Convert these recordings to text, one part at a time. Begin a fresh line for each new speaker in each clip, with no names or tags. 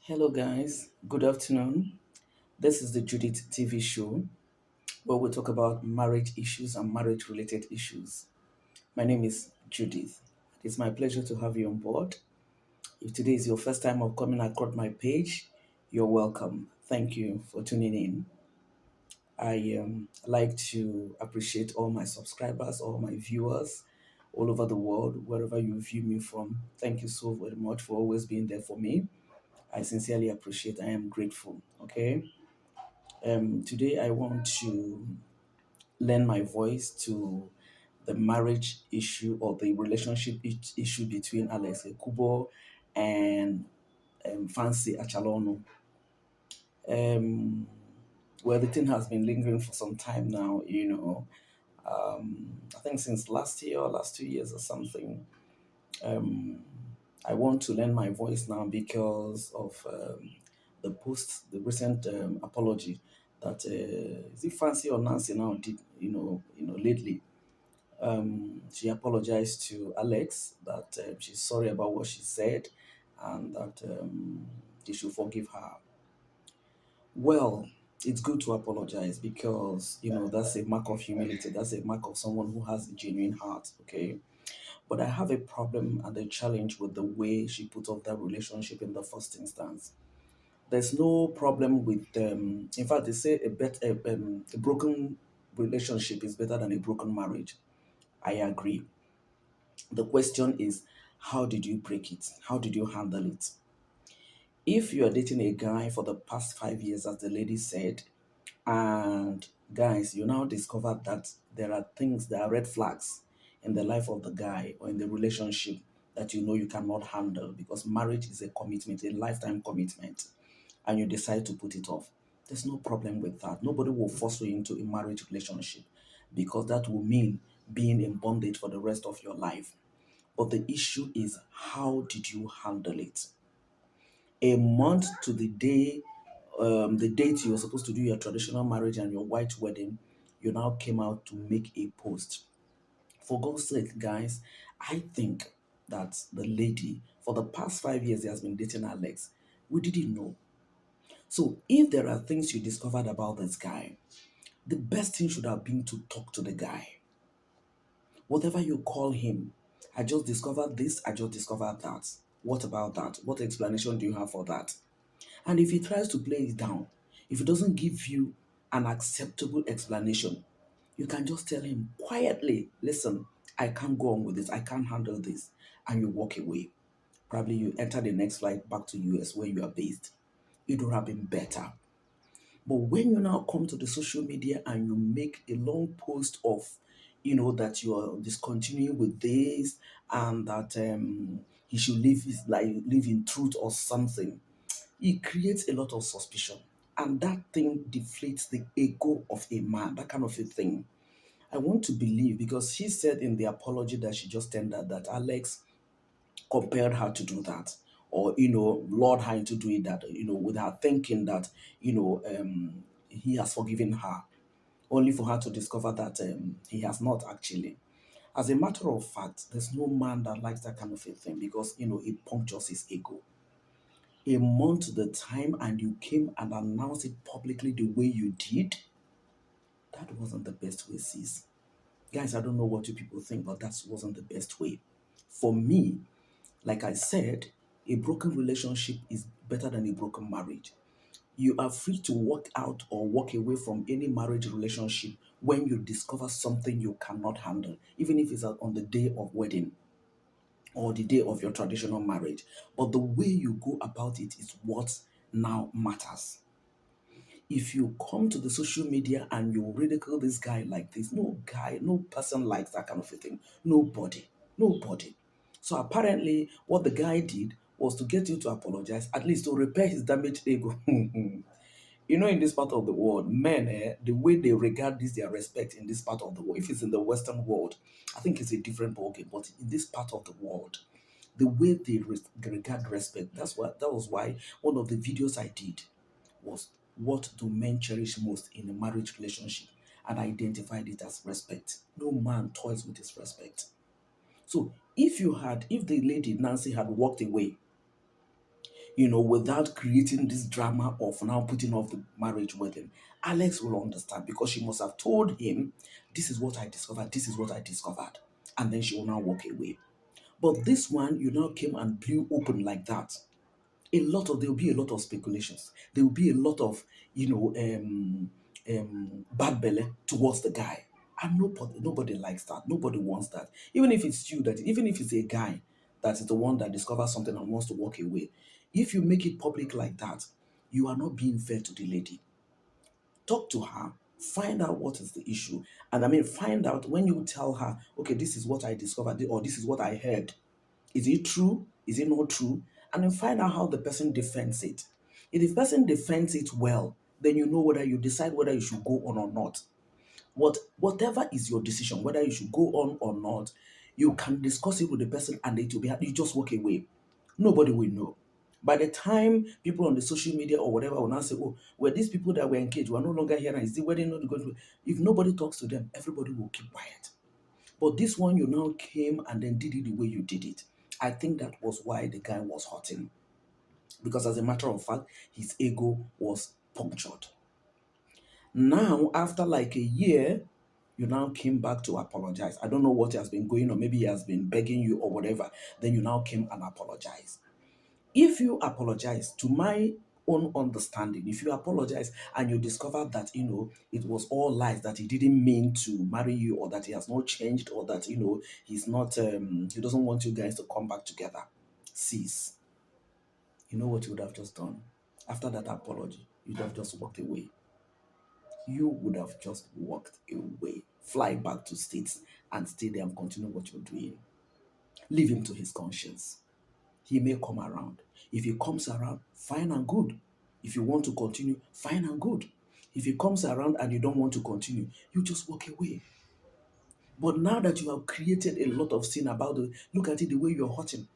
Hello, guys. Good afternoon. This is the Judith TV Show where we talk about marriage issues and marriage related issues. My name is Judith. It's my pleasure to have you on board. If today is your first time of coming across my page, you're welcome. Thank you for tuning in. I like to appreciate all my subscribers, all my viewers all over the world, wherever you view me from. Thank you so very much for always being there for me. I sincerely appreciate. I am grateful. Okay. Today, I want to lend my voice to the marriage issue or the relationship issue between Alex Ekubo and Fancy Acholonu. Um, well, the thing has been lingering for some time now, I think since last year or last 2 years or something. Um, I want to lend my voice now because of the recent apology that is it Fancy or Nancy now did, lately. She apologized to Alex that she's sorry about what she said and that they should forgive her. Well, it's good to apologize because that's a mark of humility. That's a mark of someone who has a genuine heart. Okay, but I have a problem and a challenge with the way she put off that relationship in the first instance. There's no problem with, in fact, they say a broken relationship is better than a broken marriage. I agree. The question is, how did you break it? How did you handle it? If you are dating a guy for the past 5 years, as the lady said, and guys, you now discover that there are things, there are red flags in the life of the guy or in the relationship that you know you cannot handle because marriage is a commitment, a lifetime commitment, and you decide to put it off. There's no problem with that. Nobody will force you into a marriage relationship because that will mean being in bondage for the rest of your life. But the issue is, how did you handle it? A month to the date you were supposed to do your traditional marriage and your white wedding, you now came out to make a post. For God's sake, guys, I think that the lady, for the past 5 years, he has been dating Alex. We didn't know. So, if there are things you discovered about this guy, the best thing should have been to talk to the guy. Whatever you call him, I just discovered this, I just discovered that. What about that? What explanation do you have for that? And if he tries to play it down, if he doesn't give you an acceptable explanation, you can just tell him quietly, listen, I can't go on with this, I can't handle this, and you walk away. Probably you enter the next flight back to US where you are based. It would have been better. But when you now come to the social media and you make a long post of, that you are discontinuing with this and that he should live in truth or something, it creates a lot of suspicion. And that thing deflates the ego of a man, that kind of a thing. I want to believe because she said in the apology that she just tendered that Alex compelled her to do that, or lured her into doing that, with her thinking that he has forgiven her, only for her to discover that he has not actually. As a matter of fact, there's no man that likes that kind of a thing because it punctures his ego. A month to the time and you came and announced it publicly the way you did, that wasn't the best way, sis. Guys, I don't know what you people think, but that wasn't the best way. For me, like I said, a broken relationship is better than a broken marriage. You are free to walk out or walk away from any marriage relationship when you discover something you cannot handle, even if it's on the day of wedding or the day of your traditional marriage. But the way you go about it is what now matters. If you come to the social media and you ridicule this guy like this, no guy, no person likes that kind of a thing. Nobody. Nobody. So apparently, what the guy did was to get you to apologize, at least to repair his damaged ego. In this part of the world, men, the way they regard this, their respect in this part of the world, if it's in the Western world, I think it's a different ballgame. But in this part of the world, the way they regard respect, that was why one of the videos I did was, what do men cherish most in a marriage relationship? And I identified it as respect. No man toys with his respect. So if the lady Nancy had walked away, without creating this drama of now putting off the marriage wedding. Alex will understand because she must have told him, this is what I discovered, this is what I discovered. And then she will now walk away. But this one, you now came and blew open like that. There will be a lot of speculations. There will be a lot of, bad belly towards the guy. And nobody likes that. Nobody wants that. Even if it's a guy that is the one that discovers something and wants to walk away, if you make it public like that, you are not being fair to the lady. Talk to her, find out what is the issue. And I mean, find out when you tell her, okay, this is what I discovered, or this is what I heard. Is it true? Is it not true? And then find out how the person defends it. If the person defends it well, then you know whether you decide whether you should go on or not. Whatever is your decision, whether you should go on or not, you can discuss it with the person and it will be you just walk away. Nobody will know. By the time people on the social media or whatever will now say, oh, well, these people that were engaged were no longer here, and is the wedding not going to? If nobody talks to them, everybody will keep quiet. But this one, you now came and then did it the way you did it. I think that was why the guy was hurting. Because as a matter of fact, his ego was punctured. Now, after like a year, you now came back to apologize. I don't know what has been going on. Maybe he has been begging you or whatever. Then you now came and apologize. If you apologize, to my own understanding, if you apologize and you discover that, it was all lies, that he didn't mean to marry you, or that he has not changed, or that, he's not, he doesn't want you guys to come back together, cease. You know what you would have just done? After that apology, you'd have just walked away. You would have just walked away, fly back to States and stay there and continue what you're doing. Leave him to his conscience. He may come around. If he comes around, fine and good. If you want to continue, fine and good. If he comes around and you don't want to continue, you just walk away. But now that you have created a lot of sin about it, look at it the way you're hurting.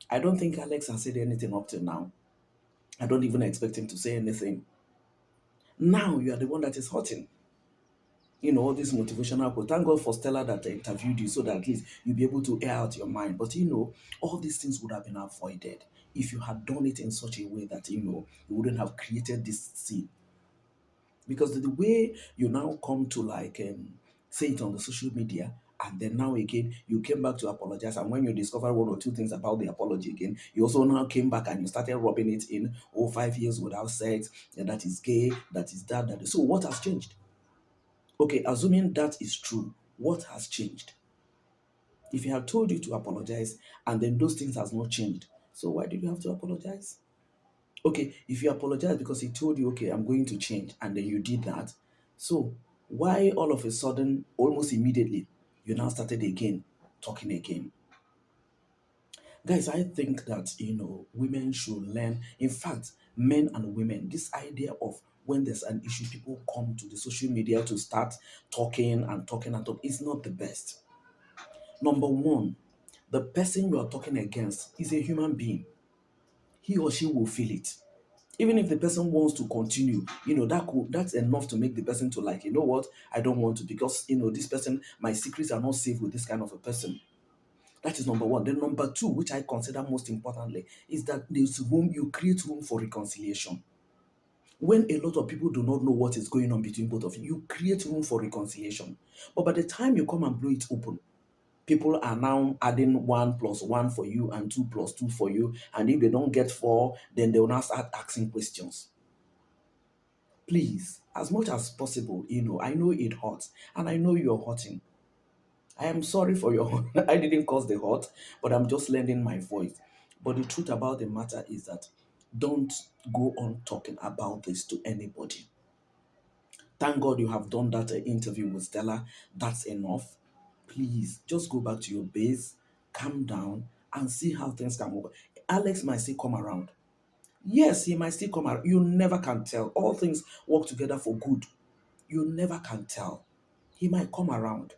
I don't think Alex has said anything up till now. I don't even expect him to say anything. Now you are the one that is hurting. All this motivational quote. Thank God for Stella that interviewed you so that at least you'll be able to air out your mind. But all these things would have been avoided if you had done it in such a way that you wouldn't have created this scene. Because the way you now come to say it on the social media, and then now again you came back to apologize, and when you discover one or two things about the apology again, you also now came back and you started rubbing it in, 5 years without sex, and that is gay, that is that is. So what has changed? Okay, assuming that is true, what has changed? If he had told you to apologize and then those things has not changed, so why did you have to apologize? Okay, if you apologize because he told you, okay, I'm going to change, and then you did that, so why all of a sudden, almost immediately, you now started again, talking again? Guys, I think that, women should learn. In fact, men and women, this idea of when there's an issue, people come to the social media to start talking and talking and talk is not the best. Number one, the person you are talking against is a human being. He or she will feel it. Even if the person wants to continue, that's enough to make the person to like, you know what, I don't want to, because this person, my secrets are not safe with this kind of a person. That is number one. Then number two, which I consider most importantly, is that you create room for reconciliation. When a lot of people do not know what is going on between both of you, you create room for reconciliation. But by the time you come and blow it open, people are now adding 1+1 for you and 2+2 for you. And if they don't get 4, then they will now start asking questions. Please, as much as possible, I know it hurts and I know you're hurting. I am sorry for your I didn't cause the hurt, but I'm just lending my voice. But the truth about the matter is that don't go on talking about this to anybody. Thank God you have done that interview with Stella. That's enough. Please just go back to your base, calm down, and see how things can work. Alex might still come around. Yes, he might still come around. You never can tell. All things work together for good. You never can tell. He might come around.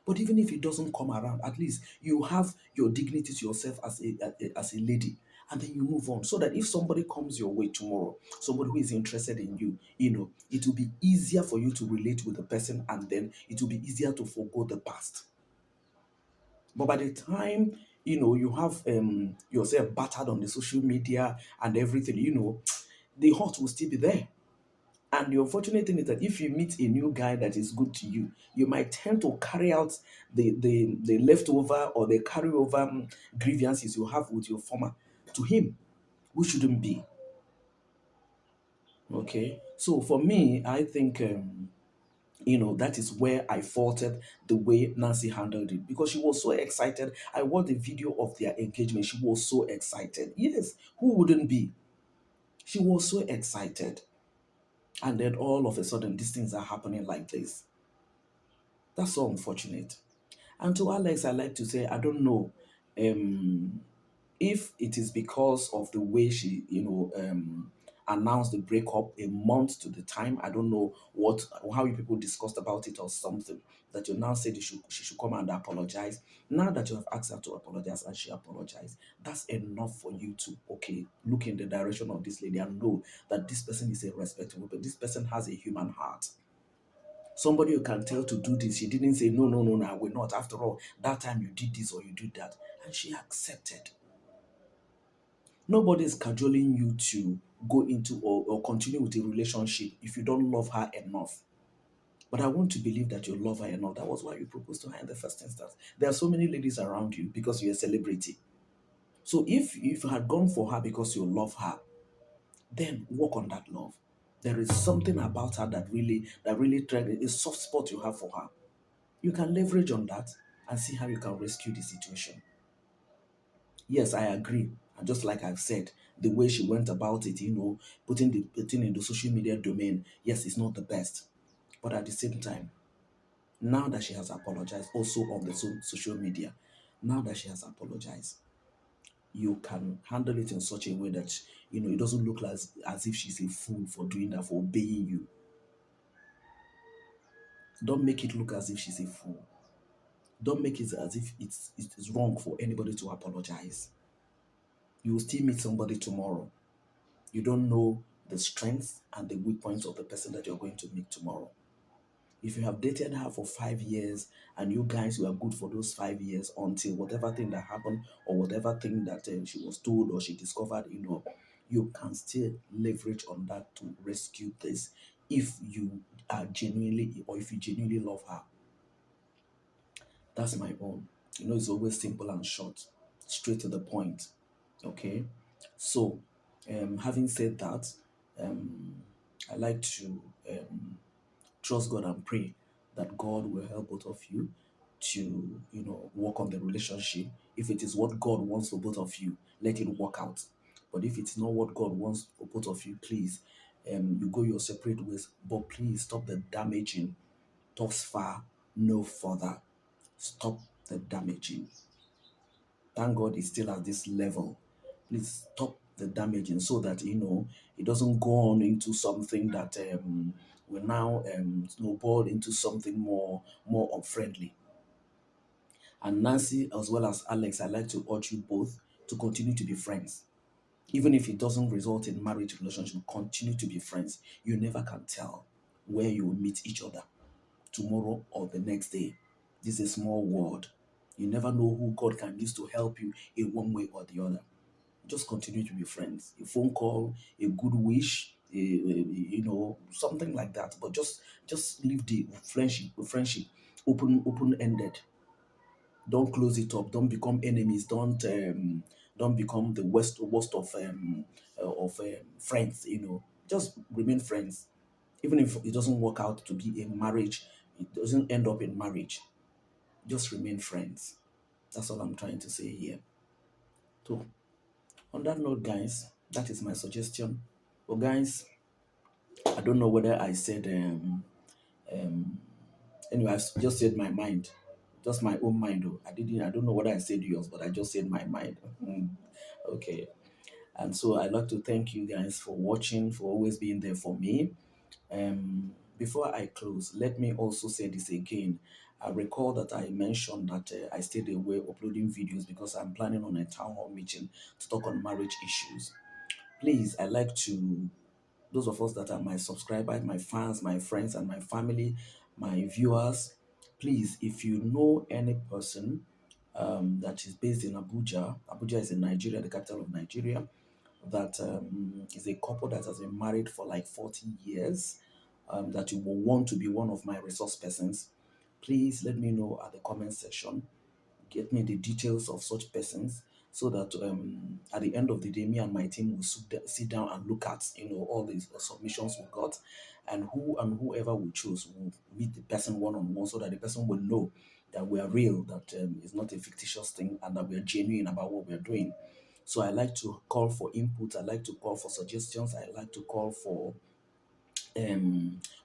But even if he doesn't come around, at least you have your dignity to yourself as a lady. And then you move on. So that if somebody comes your way tomorrow, somebody who is interested in you, it will be easier for you to relate with the person, and then it will be easier to forgo the past. But by the time You have yourself battered on the social media and everything, the hurt will still be there. And the unfortunate thing is that if you meet a new guy that is good to you, you might tend to carry out the leftover or the carryover grievances you have with your former to him, which shouldn't be. Okay. So for me, I think that is where I faulted the way Nancy handled it, because she was so excited. I watched the video of their engagement. She was so excited. Yes, who wouldn't be? She was so excited. And then all of a sudden, these things are happening like this. That's so unfortunate. And to Alex, I like to say, I don't know um, if it is because of the way she, announced the breakup a month to the time. I don't know how you people discussed about it or something, that you now said she should come and apologize. Now that you have asked her to apologize and she apologized, that's enough for you to, okay, look in the direction of this lady and know that this person is a respectable, but this person has a human heart. Somebody you can tell to do this. She didn't say, no, no, no, no, I will not. After all, that time you did this or you did that. And she accepted. Nobody is cajoling you to go into or continue with a relationship if you don't love her enough. But I want to believe that you love her enough. That was why you proposed to her in the first instance. There are so many ladies around you because you're a celebrity. So if you had gone for her because you love her, then work on that love. There is something about her that really tried a soft spot you have for her. You can leverage on that and see how you can rescue the situation. Yes, I agree. And just like I've said, the way she went about it, putting in the social media domain, yes, it's not the best. But at the same time, now that she has apologized, also on the social media, now that she has apologized, you can handle it in such a way that it doesn't look as if she's a fool for doing that, for obeying you. Don't make it look as if she's a fool. Don't make it as if it's wrong for anybody to apologize. You will still meet somebody tomorrow. You don't know the strengths and the weak points of the person that you're going to meet tomorrow. If you have dated her for 5 years and you guys were good for those 5 years until whatever thing that happened or whatever thing that she was told or she discovered, you can still leverage on that to rescue this if you are genuinely or if you genuinely love her. That's my own. It's always simple and short, straight to the point. Okay. So, having said that, um, I like to trust God and pray that God will help both of you to, work on the relationship. If it is what God wants for both of you, let it work out. But if it's not what God wants for both of you, please, you go your separate ways. But please stop the damaging. Thus far, no further. Stop the damaging. Thank God it's still at this level. Please stop the damaging so that it doesn't go on into something that will now snowball into something more unfriendly. And Nancy as well as Alex, I like to urge you both to continue to be friends. Even if it doesn't result in marriage relationship, continue to be friends. You never can tell where you will meet each other, tomorrow or the next day. This is a small world. You never know who God can use to help you in one way or the other. Just continue to be friends. A phone call, a good wish, something like that. But just leave the friendship open ended. Don't close it up. Don't become enemies. Don't become the worst of friends. Just remain friends. Even if it doesn't work out to be a marriage, it doesn't end up in marriage. Just remain friends. That's all I'm trying to say here. So, on that note, guys, that is my suggestion. Well, guys, I don't know whether I said, anyway, I just said my mind. Just my own mind, though. I don't know whether I said yours, but I just said my mind. Okay. And so I'd like to thank you guys for watching, for always being there for me. Before I close, let me also say this again. I recall that I mentioned that I stayed away uploading videos because I'm planning on a town hall meeting to talk on marriage issues. Please, I like to, those of us that are my subscribers, my fans, my friends, and my family, my viewers, please, if you know any person that is based in Abuja. Abuja is in Nigeria, the capital of Nigeria. That is a couple that has been married for like 40 years. That you will want to be one of my resource persons. Please let me know at the comment section. Get me the details of such persons so that at the end of the day, me and my team will sit down and look at all these submissions we got, and whoever we choose will meet the person one on one so that the person will know that we are real, that it's not a fictitious thing, and that we are genuine about what we are doing. So I like to call for input. I like to call for suggestions. I like to call for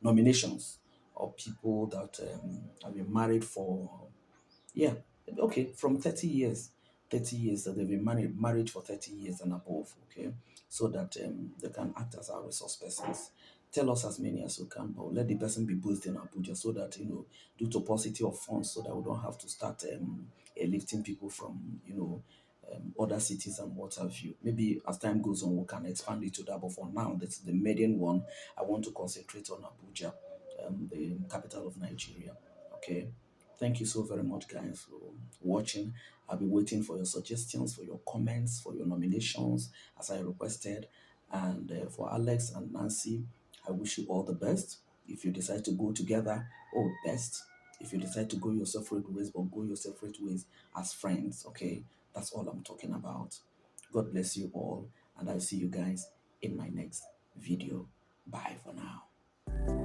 nominations of people that have been married for, yeah, okay, from 30 years, 30 years that they've been married for 30 years and above, okay, so that they can act as our resource persons. Tell us as many as you can, but let the person be based in Abuja so that, due to paucity of funds, so that we don't have to start lifting people from, other cities and what have you. Maybe as time goes on, we can expand it to that, but for now, that's the median one. I want to concentrate on Abuja, the capital of Nigeria, okay? Thank you so very much, guys, for watching. I'll be waiting for your suggestions, for your comments, for your nominations, as I requested. And for Alex and Nancy, I wish you all the best. If you decide to go together, oh, best. If you decide to go your separate ways, but go your separate ways as friends, okay? That's all I'm talking about. God bless you all, and I'll see you guys in my next video. Bye for now.